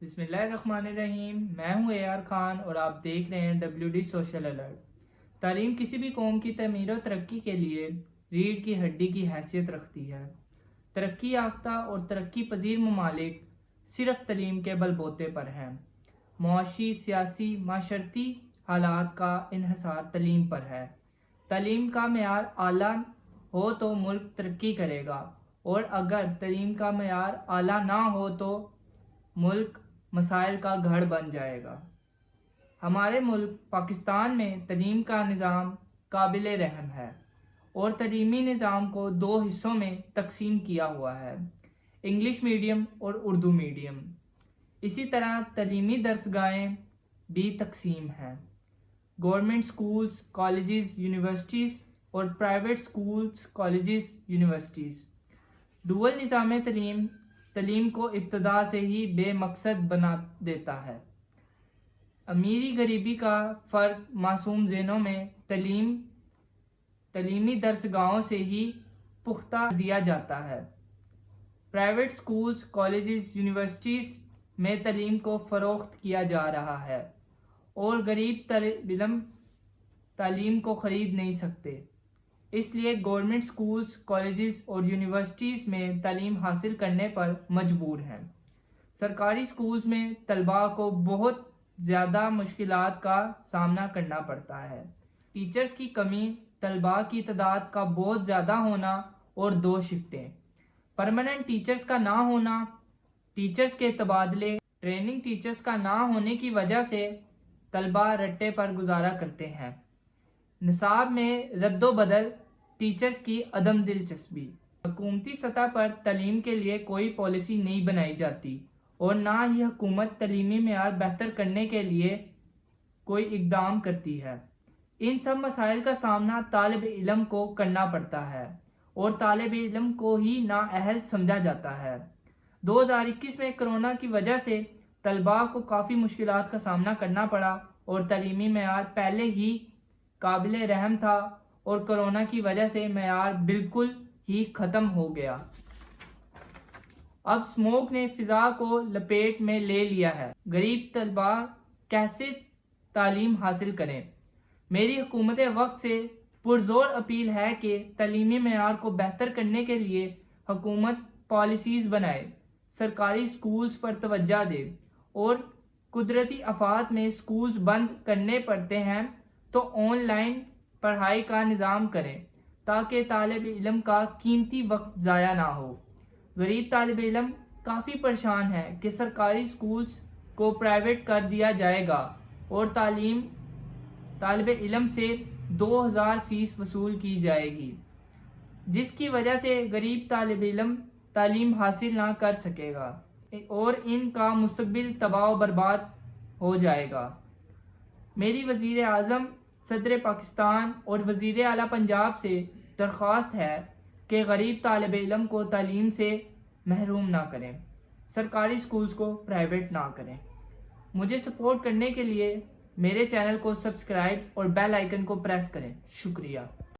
بسم اللہ الرحمن الرحیم. میں ہوں اے آر خان اور آپ دیکھ رہے ہیں WD سوشل الرٹ. تعلیم کسی بھی قوم کی تعمیر و ترقی کے لیے ریڑھ کی ہڈی کی حیثیت رکھتی ہے. ترقی یافتہ اور ترقی پذیر ممالک صرف تعلیم کے بل بوتے پر ہیں. معاشی، سیاسی، معاشرتی حالات کا انحصار تعلیم پر ہے. تعلیم کا معیار اعلیٰ ہو تو ملک ترقی کرے گا، اور اگر تعلیم کا معیار اعلیٰ نہ ہو تو ملک مسائل کا گھر بن جائے گا. ہمارے ملک پاکستان میں تعلیم کا نظام قابل رحم ہے اور تعلیمی نظام کو 2 حصوں میں تقسیم کیا ہوا ہے: انگلش میڈیم اور اردو میڈیم. اسی طرح تعلیمی درسگاہیں بھی تقسیم ہیں: گورنمنٹ سکولز، کالجز، یونیورسٹیز اور private schools, colleges, universities. Dual نظام تعلیم کو ابتدا سے ہی بے مقصد بنا دیتا ہے. امیری غریبی کا فرق معصوم ذہنوں میں تعلیمی درسگاہوں سے ہی پختہ دیا جاتا ہے. پرائیویٹ سکولز، کالجز، یونیورسٹیز میں تعلیم کو فروخت کیا جا رہا ہے اور غریب طالب علم تعلیم کو خرید نہیں سکتے. اس لیے گورنمنٹ سکولز، کالجز اور یونیورسٹیز میں تعلیم حاصل کرنے پر مجبور ہیں. سرکاری سکولز میں طلباء کو بہت زیادہ مشکلات کا سامنا کرنا پڑتا ہے. ٹیچرز کی کمی، طلباء کی تعداد کا بہت زیادہ ہونا اور 2 شفٹیں، پرماننٹ ٹیچرز کا نہ ہونا، ٹیچرز کے تبادلے، ٹریننگ ٹیچرز کا نہ ہونے کی وجہ سے طلباء رٹے پر گزارا کرتے ہیں. نصاب میں رد و بدل، ٹیچرز کی عدم دلچسپی. حکومتی سطح پر تعلیم کے لیے کوئی پالیسی نہیں بنائی جاتی اور نہ ہی حکومت تعلیمی معیار بہتر کرنے کے لیے کوئی اقدام کرتی ہے. ان سب مسائل کا سامنا طالب علم کو کرنا پڑتا ہے اور طالب علم کو ہی نااہل سمجھا جاتا ہے. 2021 میں کرونا کی وجہ سے طلباء کو کافی مشکلات کا سامنا کرنا پڑا اور تعلیمی معیار پہلے ہی قابل رحم تھا اور کرونا کی وجہ سے معیار بالکل ہی ختم ہو گیا. اب اسموگ نے فضا کو لپیٹ میں لے لیا ہے. غریب طلباء کیسے تعلیم حاصل کریں؟ میری حکومت وقت سے پرزور اپیل ہے کہ تعلیمی معیار کو بہتر کرنے کے لیے حکومت پالیسیز بنائے، سرکاری سکولز پر توجہ دے، اور قدرتی آفات میں سکولز بند کرنے پڑتے ہیں تو آن لائن پڑھائی کا نظام کریں تاکہ طالب علم کا قیمتی وقت ضائع نہ ہو. غریب طالب علم کافی پریشان ہے کہ سرکاری سکولز کو پرائیویٹ کر دیا جائے گا اور طالب علم سے 2000 فیس وصول کی جائے گی، جس کی وجہ سے غریب طالب علم تعلیم حاصل نہ کر سکے گا اور ان کا مستقبل تباہ و برباد ہو جائے گا. میری وزیر اعظم، صدر پاکستان اور وزیر اعلیٰ پنجاب سے درخواست ہے کہ غریب طالب علم کو تعلیم سے محروم نہ کریں، سرکاری سکولز کو پرائیویٹ نہ کریں. مجھے سپورٹ کرنے کے لیے میرے چینل کو سبسکرائب اور بیل آئیکن کو پریس کریں. شکریہ.